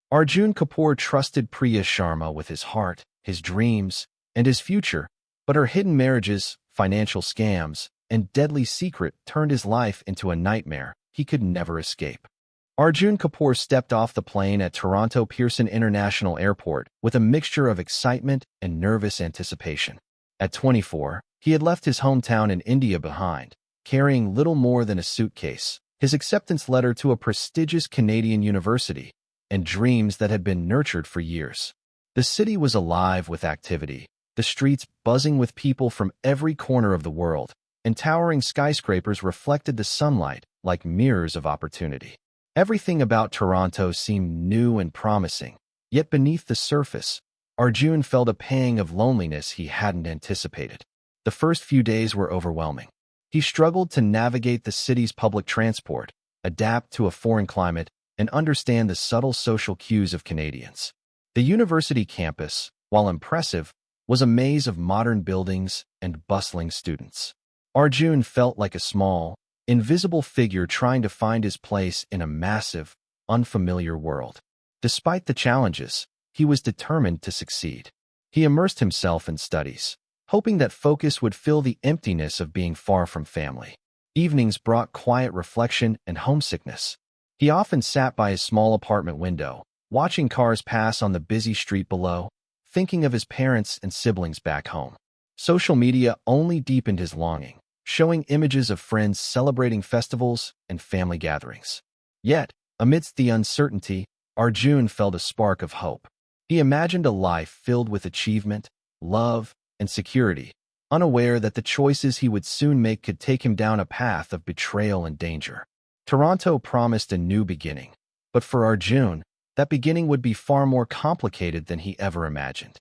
Arjun Kapoor trusted Priya Sharma with his heart, his dreams, and his future, but her hidden marriages, financial scams, and deadly secret turned his life into a nightmare he could never escape. Arjun Kapoor stepped off the plane at Toronto Pearson International Airport with a mixture of excitement and nervous anticipation. At 24, he had left his hometown in India behind, carrying little more than a suitcase, his acceptance letter to a prestigious Canadian university, and dreams that had been nurtured for years. The city was alive with activity, the streets buzzing with people from every corner of the world, and towering skyscrapers reflected the sunlight like mirrors of opportunity. Everything about Toronto seemed new and promising, yet beneath the surface, Arjun felt a pang of loneliness he hadn't anticipated. The first few days were overwhelming. He struggled to navigate the city's public transport, adapt to a foreign climate, and understand the subtle social cues of Canadians. The university campus, while impressive, was a maze of modern buildings and bustling students. Arjun felt like a small, invisible figure trying to find his place in a massive, unfamiliar world. Despite the challenges, he was determined to succeed. He immersed himself in studies, hoping that focus would fill the emptiness of being far from family. Evenings brought quiet reflection and homesickness. He often sat by his small apartment window, watching cars pass on the busy street below, thinking of his parents and siblings back home. Social media only deepened his longing, showing images of friends celebrating festivals and family gatherings. Yet, amidst the uncertainty, Arjun felt a spark of hope. He imagined a life filled with achievement, love, and security, unaware that the choices he would soon make could take him down a path of betrayal and danger. Toronto promised a new beginning, but for Arjun, that beginning would be far more complicated than he ever imagined.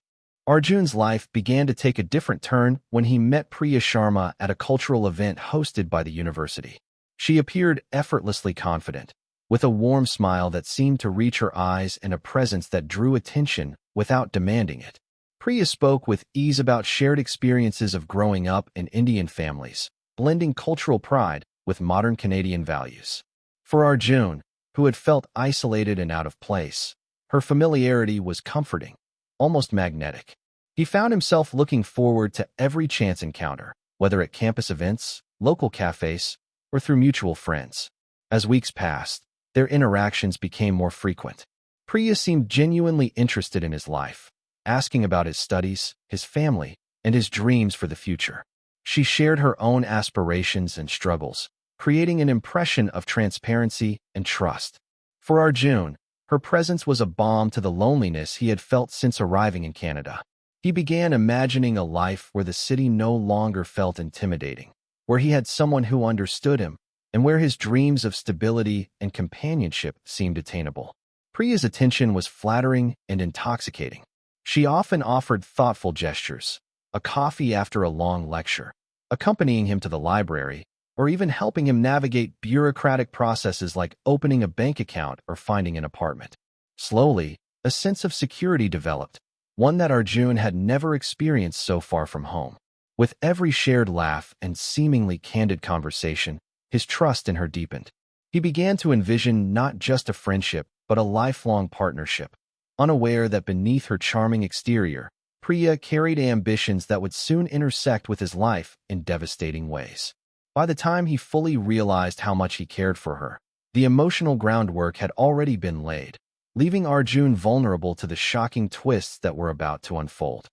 Arjun's life began to take a different turn when he met Priya Sharma at a cultural event hosted by the university. She appeared effortlessly confident, with a warm smile that seemed to reach her eyes and a presence that drew attention without demanding it. Priya spoke with ease about shared experiences of growing up in Indian families, blending cultural pride with modern Canadian values. For Arjun, who had felt isolated and out of place, her familiarity was comforting, almost magnetic. He found himself looking forward to every chance encounter, whether at campus events, local cafes, or through mutual friends. As weeks passed, their interactions became more frequent. Priya seemed genuinely interested in his life, asking about his studies, his family, and his dreams for the future. She shared her own aspirations and struggles, creating an impression of transparency and trust. For Arjun, her presence was a balm to the loneliness he had felt since arriving in Canada. He began imagining a life where the city no longer felt intimidating, where he had someone who understood him, and where his dreams of stability and companionship seemed attainable. Priya's attention was flattering and intoxicating. She often offered thoughtful gestures, a coffee after a long lecture, accompanying him to the library, or even helping him navigate bureaucratic processes like opening a bank account or finding an apartment. Slowly, a sense of security developed, one that Arjun had never experienced so far from home. With every shared laugh and seemingly candid conversation, his trust in her deepened. He began to envision not just a friendship, but a lifelong partnership, unaware that beneath her charming exterior, Priya carried ambitions that would soon intersect with his life in devastating ways. By the time he fully realized how much he cared for her, the emotional groundwork had already been laid, leaving Arjun vulnerable to the shocking twists that were about to unfold.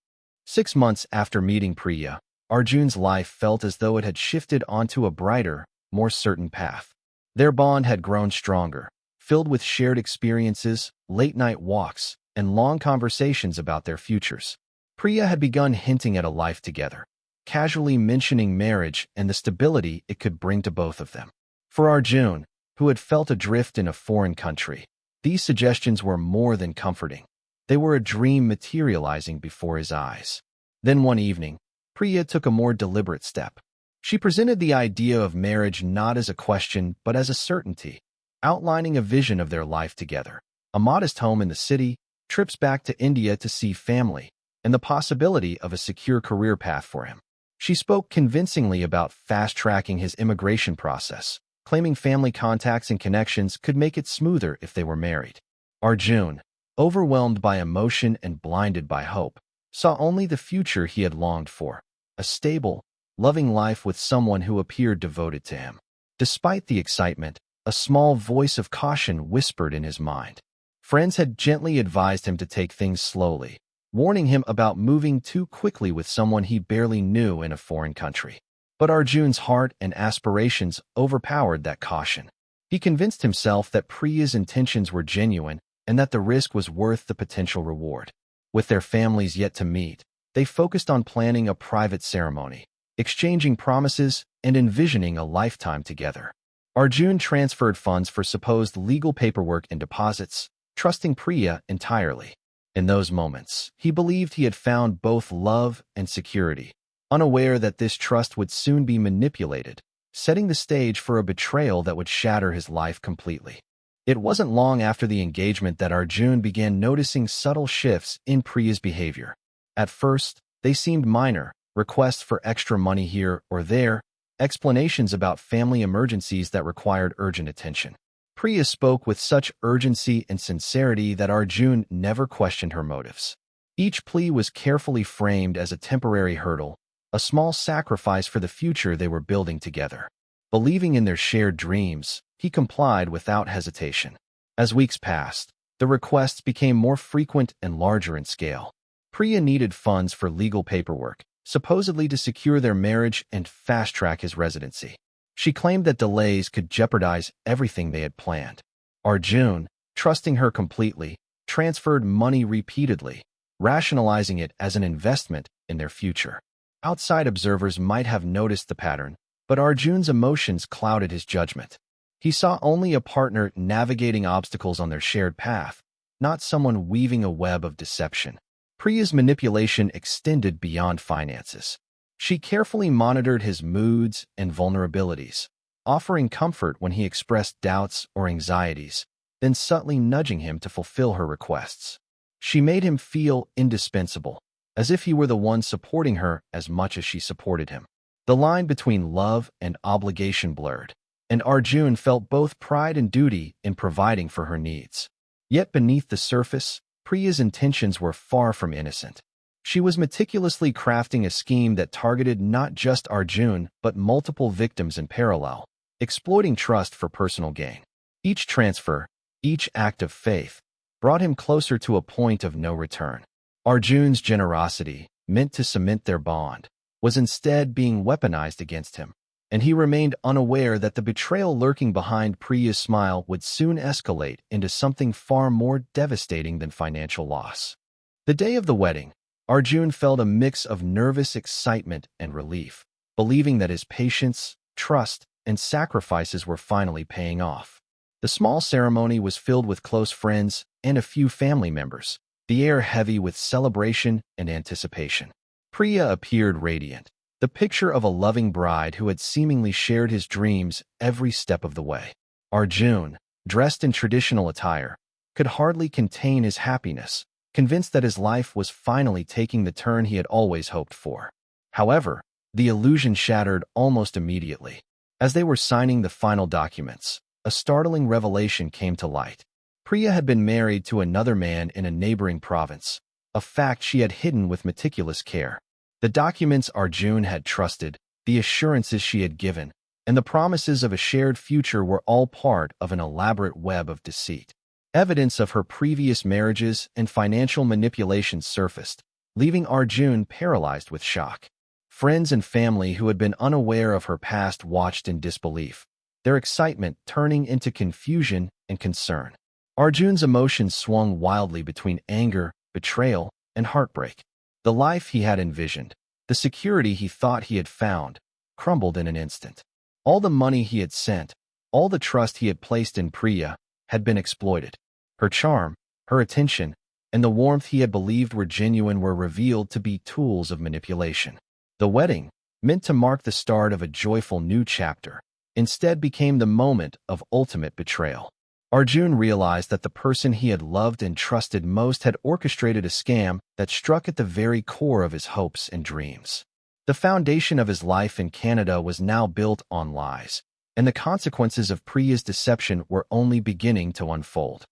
6 months after meeting Priya, Arjun's life felt as though it had shifted onto a brighter, more certain path. Their bond had grown stronger, filled with shared experiences, late-night walks, and long conversations about their futures. Priya had begun hinting at a life together, casually mentioning marriage and the stability it could bring to both of them. For Arjun, who had felt adrift in a foreign country, these suggestions were more than comforting. They were a dream materializing before his eyes. Then one evening, Priya took a more deliberate step. She presented the idea of marriage not as a question but as a certainty, outlining a vision of their life together, a modest home in the city, trips back to India to see family, and the possibility of a secure career path for him. She spoke convincingly about fast-tracking his immigration process, claiming family contacts and connections could make it smoother if they were married. Arjun, overwhelmed by emotion and blinded by hope, saw only the future he had longed for, a stable, loving life with someone who appeared devoted to him. Despite the excitement, a small voice of caution whispered in his mind. Friends had gently advised him to take things slowly, warning him about moving too quickly with someone he barely knew in a foreign country. But Arjun's heart and aspirations overpowered that caution. He convinced himself that Priya's intentions were genuine and that the risk was worth the potential reward. With their families yet to meet, they focused on planning a private ceremony, exchanging promises, and envisioning a lifetime together. Arjun transferred funds for supposed legal paperwork and deposits, trusting Priya entirely. In those moments, he believed he had found both love and security, unaware that this trust would soon be manipulated, setting the stage for a betrayal that would shatter his life completely. It wasn't long after the engagement that Arjun began noticing subtle shifts in Priya's behavior. At first, they seemed minor, requests for extra money here or there, explanations about family emergencies that required urgent attention. Priya spoke with such urgency and sincerity that Arjun never questioned her motives. Each plea was carefully framed as a temporary hurdle, a small sacrifice for the future they were building together. Believing in their shared dreams, he complied without hesitation. As weeks passed, the requests became more frequent and larger in scale. Priya needed funds for legal paperwork, supposedly to secure their marriage and fast-track his residency. She claimed that delays could jeopardize everything they had planned. Arjun, trusting her completely, transferred money repeatedly, rationalizing it as an investment in their future. Outside observers might have noticed the pattern, but Arjun's emotions clouded his judgment. He saw only a partner navigating obstacles on their shared path, not someone weaving a web of deception. Priya's manipulation extended beyond finances. She carefully monitored his moods and vulnerabilities, offering comfort when he expressed doubts or anxieties, then subtly nudging him to fulfill her requests. She made him feel indispensable, as if he were the one supporting her as much as she supported him. The line between love and obligation blurred, and Arjun felt both pride and duty in providing for her needs. Yet beneath the surface, Priya's intentions were far from innocent. She was meticulously crafting a scheme that targeted not just Arjun but multiple victims in parallel, exploiting trust for personal gain. Each transfer, each act of faith, brought him closer to a point of no return. Arjun's generosity, meant to cement their bond, was instead being weaponized against him, and he remained unaware that the betrayal lurking behind Priya's smile would soon escalate into something far more devastating than financial loss. The day of the wedding, Arjun felt a mix of nervous excitement and relief, believing that his patience, trust, and sacrifices were finally paying off. The small ceremony was filled with close friends and a few family members, the air heavy with celebration and anticipation. Priya appeared radiant, the picture of a loving bride who had seemingly shared his dreams every step of the way. Arjun, dressed in traditional attire, could hardly contain his happiness, convinced that his life was finally taking the turn he had always hoped for. However, the illusion shattered almost immediately. As they were signing the final documents, a startling revelation came to light. Priya had been married to another man in a neighboring province, a fact she had hidden with meticulous care. The documents Arjun had trusted, the assurances she had given, and the promises of a shared future were all part of an elaborate web of deceit. Evidence of her previous marriages and financial manipulations surfaced, leaving Arjun paralyzed with shock. Friends and family who had been unaware of her past watched in disbelief, their excitement turning into confusion and concern. Arjun's emotions swung wildly between anger, betrayal, and heartbreak. The life he had envisioned, the security he thought he had found, crumbled in an instant. All the money he had sent, all the trust he had placed in Priya, had been exploited. Her charm, her attention, and the warmth he had believed were genuine were revealed to be tools of manipulation. The wedding, meant to mark the start of a joyful new chapter, instead became the moment of ultimate betrayal. Arjun realized that the person he had loved and trusted most had orchestrated a scam that struck at the very core of his hopes and dreams. The foundation of his life in Canada was now built on lies, and the consequences of Priya's deception were only beginning to unfold.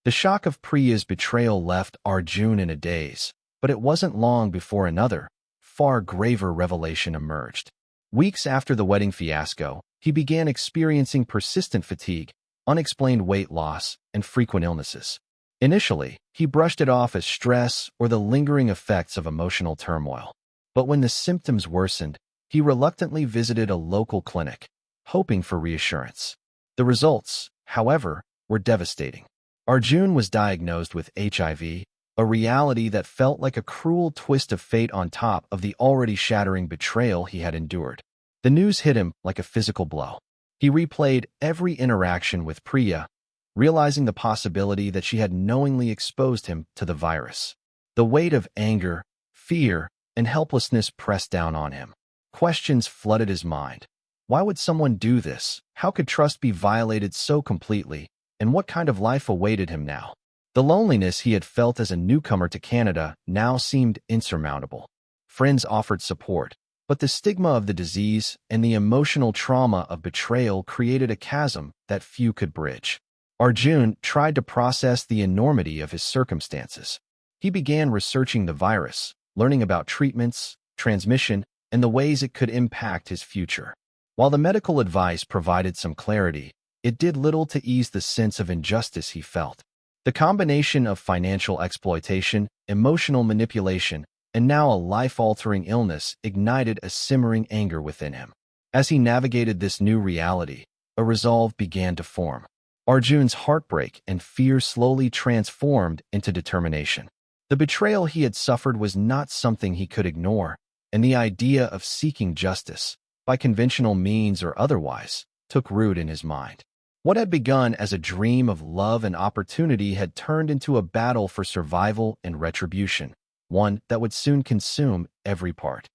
The shock of Priya's betrayal left Arjun in a daze, but it wasn't long before another, far graver revelation emerged. Weeks after the wedding fiasco, he began experiencing persistent fatigue, unexplained weight loss, and frequent illnesses. Initially, he brushed it off as stress or the lingering effects of emotional turmoil. But when the symptoms worsened, he reluctantly visited a local clinic, hoping for reassurance. The results, however, were devastating. Arjun was diagnosed with HIV, a reality that felt like a cruel twist of fate on top of the already shattering betrayal he had endured. The news hit him like a physical blow. He replayed every interaction with Priya, realizing the possibility that she had knowingly exposed him to the virus. The weight of anger, fear, and helplessness pressed down on him. Questions flooded his mind. Why would someone do this? How could trust be violated so completely? And what kind of life awaited him now? The loneliness he had felt as a newcomer to Canada now seemed insurmountable. Friends offered support, but the stigma of the disease and the emotional trauma of betrayal created a chasm that few could bridge. Arjun tried to process the enormity of his circumstances. He began researching the virus, learning about treatments, transmission, and the ways it could impact his future. While the medical advice provided some clarity, it did little to ease the sense of injustice he felt. The combination of financial exploitation, emotional manipulation, and now a life-altering illness ignited a simmering anger within him. As he navigated this new reality, a resolve began to form. Arjun's heartbreak and fear slowly transformed into determination. The betrayal he had suffered was not something he could ignore, and the idea of seeking justice, by conventional means or otherwise, took root in his mind. What had begun as a dream of love and opportunity had turned into a battle for survival and retribution, one that would soon consume every part.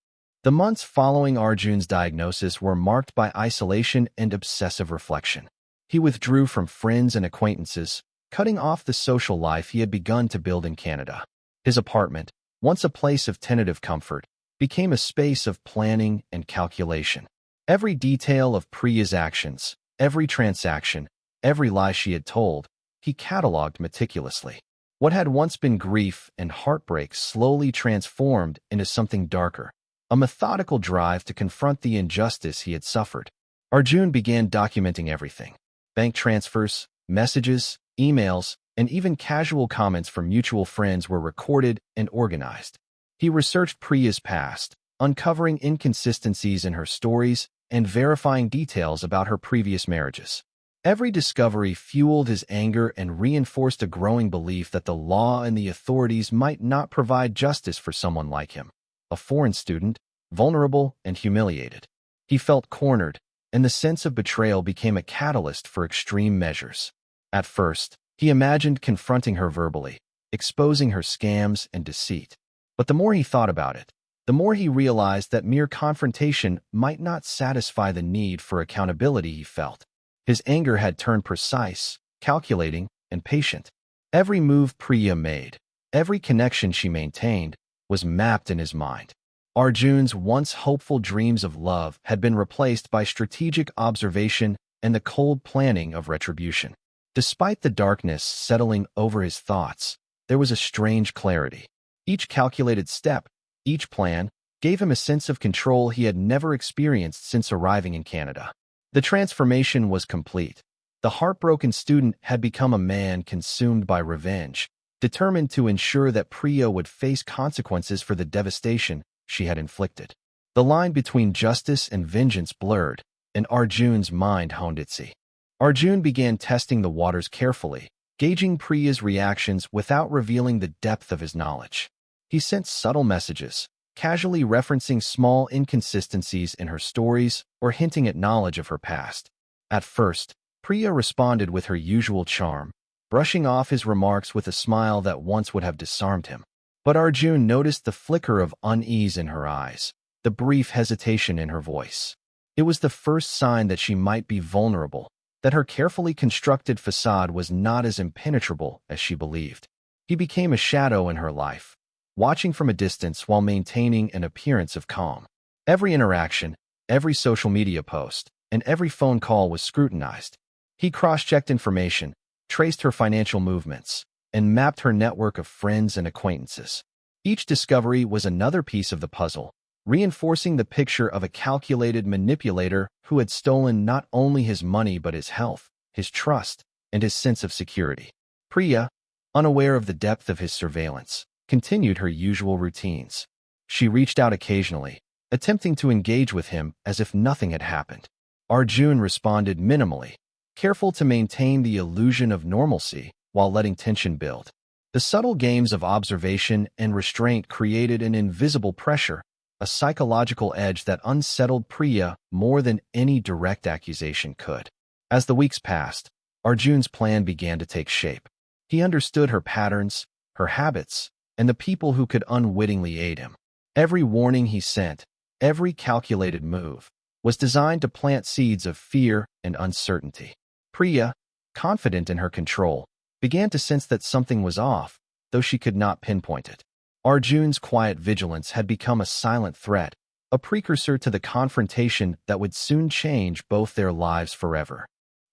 The months following Arjun's diagnosis were marked by isolation and obsessive reflection. He withdrew from friends and acquaintances, cutting off the social life he had begun to build in Canada. His apartment, once a place of tentative comfort, became a space of planning and calculation. Every detail of Priya's actions, every transaction, every lie she had told, he cataloged meticulously. What had once been grief and heartbreak slowly transformed into something darker, a methodical drive to confront the injustice he had suffered. Arjun began documenting everything. Bank transfers, messages, emails, and even casual comments from mutual friends were recorded and organized. He researched Priya's past, uncovering inconsistencies in her stories and verifying details about her previous marriages. Every discovery fueled his anger and reinforced a growing belief that the law and the authorities might not provide justice for someone like him, a foreign student, vulnerable and humiliated. He felt cornered, and the sense of betrayal became a catalyst for extreme measures. At first, he imagined confronting her verbally, exposing her scams and deceit. But the more he thought about it, the more he realized that mere confrontation might not satisfy the need for accountability he felt. His anger had turned precise, calculating, and patient. Every move Priya made, every connection she maintained, was mapped in his mind. Arjun's once hopeful dreams of love had been replaced by strategic observation and the cold planning of retribution. Despite the darkness settling over his thoughts, there was a strange clarity. Each calculated step, each plan, gave him a sense of control he had never experienced since arriving in Canada. The transformation was complete. The heartbroken student had become a man consumed by revenge, determined to ensure that Priya would face consequences for the devastation she had inflicted. The line between justice and vengeance blurred, and Arjun's mind honed its eye. Arjun began testing the waters carefully, gauging Priya's reactions without revealing the depth of his knowledge. He sent subtle messages, casually referencing small inconsistencies in her stories or hinting at knowledge of her past. At first, Priya responded with her usual charm, brushing off his remarks with a smile that once would have disarmed him. But Arjun noticed the flicker of unease in her eyes, the brief hesitation in her voice. It was the first sign that she might be vulnerable, that her carefully constructed facade was not as impenetrable as she believed. He became a shadow in her life, watching from a distance while maintaining an appearance of calm. Every interaction, every social media post, and every phone call was scrutinized. He cross-checked information, traced her financial movements, and mapped her network of friends and acquaintances. Each discovery was another piece of the puzzle, reinforcing the picture of a calculated manipulator who had stolen not only his money but his health, his trust, and his sense of security. Priya, unaware of the depth of his surveillance, continued her usual routines. She reached out occasionally, attempting to engage with him as if nothing had happened. Arjun responded minimally, careful to maintain the illusion of normalcy while letting tension build. The subtle games of observation and restraint created an invisible pressure, a psychological edge that unsettled Priya more than any direct accusation could. As the weeks passed, Arjun's plan began to take shape. He understood her patterns, her habits, and the people who could unwittingly aid him. Every warning he sent, every calculated move, was designed to plant seeds of fear and uncertainty. Priya, confident in her control, began to sense that something was off, though she could not pinpoint it. Arjun's quiet vigilance had become a silent threat, a precursor to the confrontation that would soon change both their lives forever.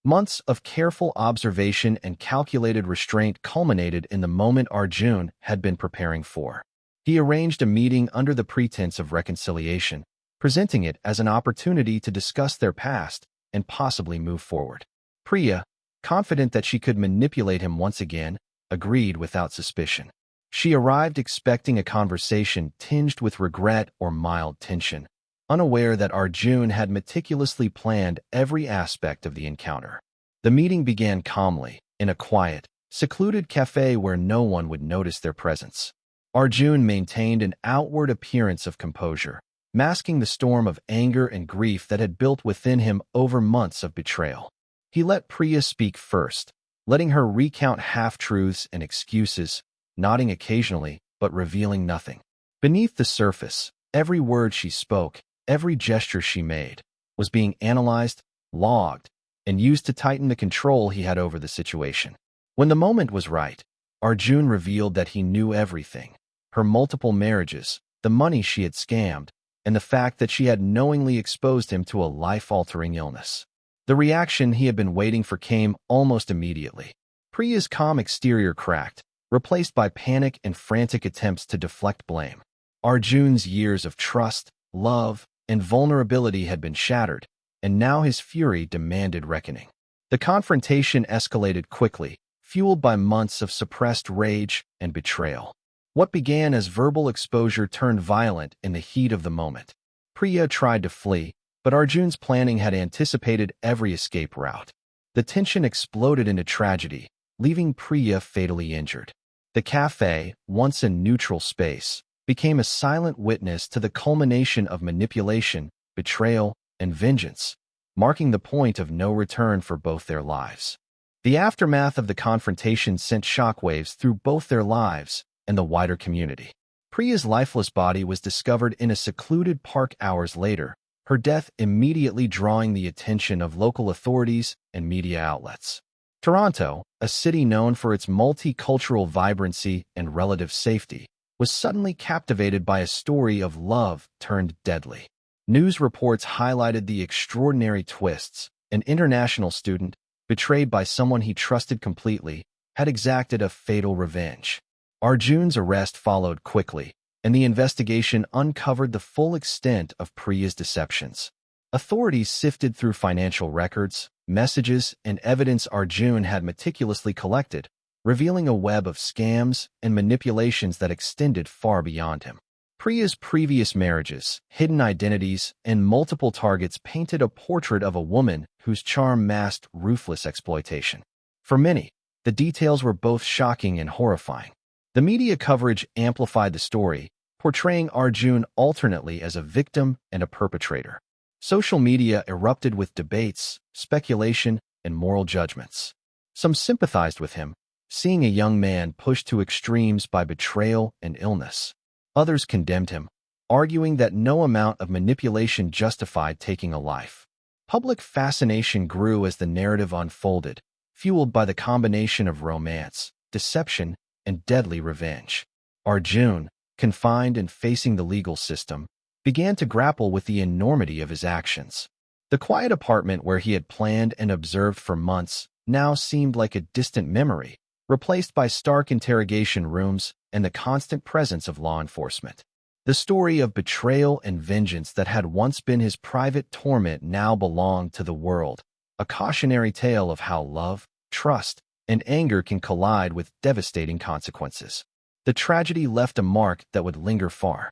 Months of careful observation and calculated restraint culminated in the moment Arjun had been preparing for. He arranged a meeting under the pretense of reconciliation, presenting it as an opportunity to discuss their past and possibly move forward. Priya, confident that she could manipulate him once again, agreed without suspicion. She arrived expecting a conversation tinged with regret or mild tension, unaware that Arjun had meticulously planned every aspect of the encounter. The meeting began calmly, in a quiet, secluded cafe where no one would notice their presence. Arjun maintained an outward appearance of composure, masking the storm of anger and grief that had built within him over months of betrayal. He let Priya speak first, letting her recount half-truths and excuses, nodding occasionally but revealing nothing. Beneath the surface, every word she spoke, every gesture she made, was being analyzed, logged, and used to tighten the control he had over the situation. When the moment was right, Arjun revealed that he knew everything: her multiple marriages, the money she had scammed, and the fact that she had knowingly exposed him to a life-altering illness. The reaction he had been waiting for came almost immediately. Priya's calm exterior cracked, replaced by panic and frantic attempts to deflect blame. Arjun's years of trust, love, and vulnerability had been shattered, and now his fury demanded reckoning. The confrontation escalated quickly, fueled by months of suppressed rage and betrayal. What began as verbal exposure turned violent in the heat of the moment. Priya tried to flee, but Arjun's planning had anticipated every escape route. The tension exploded into tragedy, leaving Priya fatally injured. The cafe, once a neutral space, became a silent witness to the culmination of manipulation, betrayal, and vengeance, marking the point of no return for both their lives. The aftermath of the confrontation sent shockwaves through both their lives and the wider community. Priya's lifeless body was discovered in a secluded park hours later, her death immediately drawing the attention of local authorities and media outlets. Toronto, a city known for its multicultural vibrancy and relative safety, was suddenly captivated by a story of love turned deadly. News reports highlighted the extraordinary twists. An international student, betrayed by someone he trusted completely, had exacted a fatal revenge. Arjun's arrest followed quickly, and the investigation uncovered the full extent of Priya's deceptions. Authorities sifted through financial records, messages, and evidence Arjun had meticulously collected, revealing a web of scams and manipulations that extended far beyond him. Priya's previous marriages, hidden identities, and multiple targets painted a portrait of a woman whose charm masked ruthless exploitation. For many, the details were both shocking and horrifying. The media coverage amplified the story, portraying Arjun alternately as a victim and a perpetrator. Social media erupted with debates, speculation, and moral judgments. Some sympathized with him, seeing a young man pushed to extremes by betrayal and illness. Others condemned him, arguing that no amount of manipulation justified taking a life. Public fascination grew as the narrative unfolded, fueled by the combination of romance, deception, and deadly revenge. Arjun, confined and facing the legal system, began to grapple with the enormity of his actions. The quiet apartment where he had planned and observed for months now seemed like a distant memory, replaced by stark interrogation rooms and the constant presence of law enforcement. The story of betrayal and vengeance that had once been his private torment now belonged to the world, a cautionary tale of how love, trust, and anger can collide with devastating consequences. The tragedy left a mark that would linger far.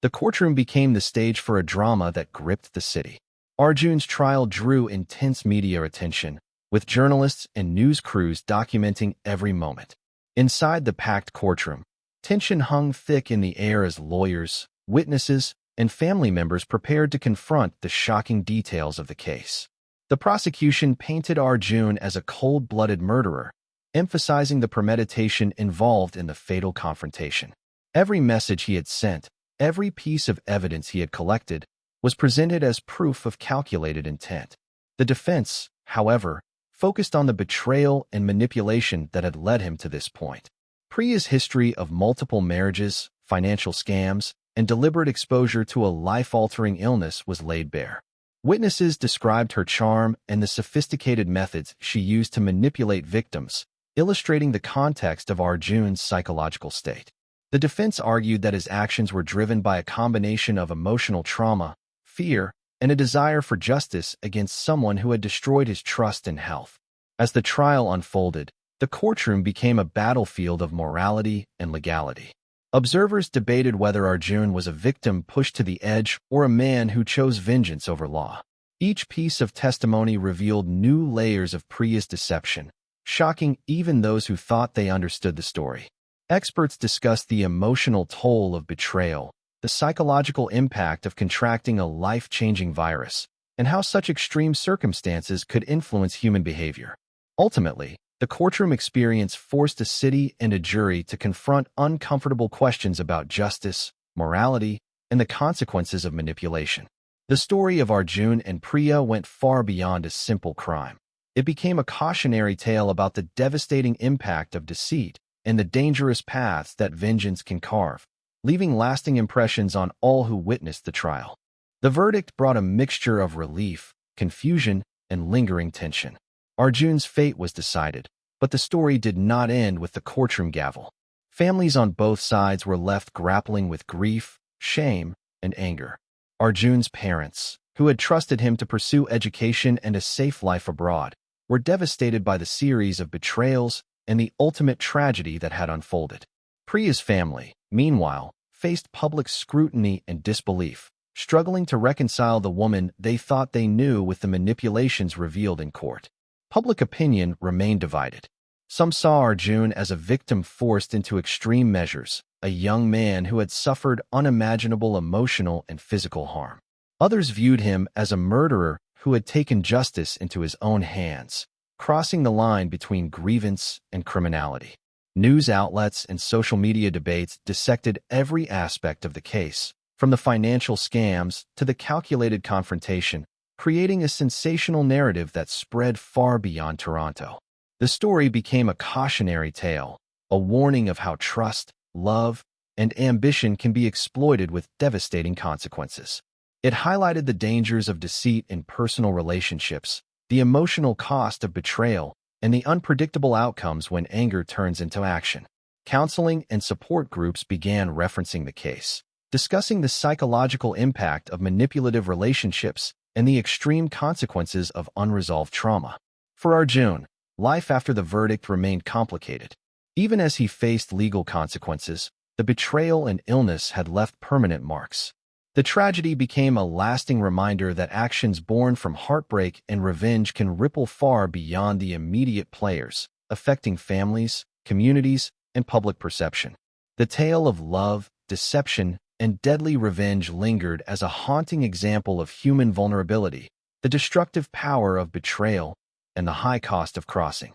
The courtroom became the stage for a drama that gripped the city. Arjun's trial drew intense media attention, with journalists and news crews documenting every moment. Inside the packed courtroom, tension hung thick in the air as lawyers, witnesses, and family members prepared to confront the shocking details of the case. The prosecution painted Arjun as a cold-blooded murderer, emphasizing the premeditation involved in the fatal confrontation. Every message he had sent, every piece of evidence he had collected, was presented as proof of calculated intent. The defense, however, focused on the betrayal and manipulation that had led him to this point. Priya's history of multiple marriages, financial scams, and deliberate exposure to a life-altering illness was laid bare. Witnesses described her charm and the sophisticated methods she used to manipulate victims, illustrating the context of Arjun's psychological state. The defense argued that his actions were driven by a combination of emotional trauma, fear, and a desire for justice against someone who had destroyed his trust and health. As the trial unfolded, the courtroom became a battlefield of morality and legality. Observers debated whether Arjun was a victim pushed to the edge or a man who chose vengeance over law. Each piece of testimony revealed new layers of Priya's deception, shocking even those who thought they understood the story. Experts discussed the emotional toll of betrayal, the psychological impact of contracting a life-changing virus, and how such extreme circumstances could influence human behavior. Ultimately, the courtroom experience forced a city and a jury to confront uncomfortable questions about justice, morality, and the consequences of manipulation. The story of Arjun and Priya went far beyond a simple crime. It became a cautionary tale about the devastating impact of deceit and the dangerous paths that vengeance can carve, leaving lasting impressions on all who witnessed the trial. The verdict brought a mixture of relief, confusion, and lingering tension. Arjun's fate was decided, but the story did not end with the courtroom gavel. Families on both sides were left grappling with grief, shame, and anger. Arjun's parents, who had trusted him to pursue education and a safe life abroad, were devastated by the series of betrayals and the ultimate tragedy that had unfolded. Priya's family, meanwhile, faced public scrutiny and disbelief, struggling to reconcile the woman they thought they knew with the manipulations revealed in court. Public opinion remained divided. Some saw Arjun as a victim forced into extreme measures, a young man who had suffered unimaginable emotional and physical harm. Others viewed him as a murderer who had taken justice into his own hands, crossing the line between grievance and criminality. News outlets and social media debates dissected every aspect of the case, from the financial scams to the calculated confrontation, creating a sensational narrative that spread far beyond Toronto. The story became a cautionary tale, a warning of how trust, love, and ambition can be exploited with devastating consequences. It highlighted the dangers of deceit in personal relationships, the emotional cost of betrayal, and the unpredictable outcomes when anger turns into action. Counseling and support groups began referencing the case, discussing the psychological impact of manipulative relationships and the extreme consequences of unresolved trauma. For Arjun, life after the verdict remained complicated. Even as he faced legal consequences, the betrayal and illness had left permanent marks. The tragedy became a lasting reminder that actions born from heartbreak and revenge can ripple far beyond the immediate players, affecting families, communities, and public perception. The tale of love, deception, and deadly revenge lingered as a haunting example of human vulnerability, the destructive power of betrayal, and the high cost of crossing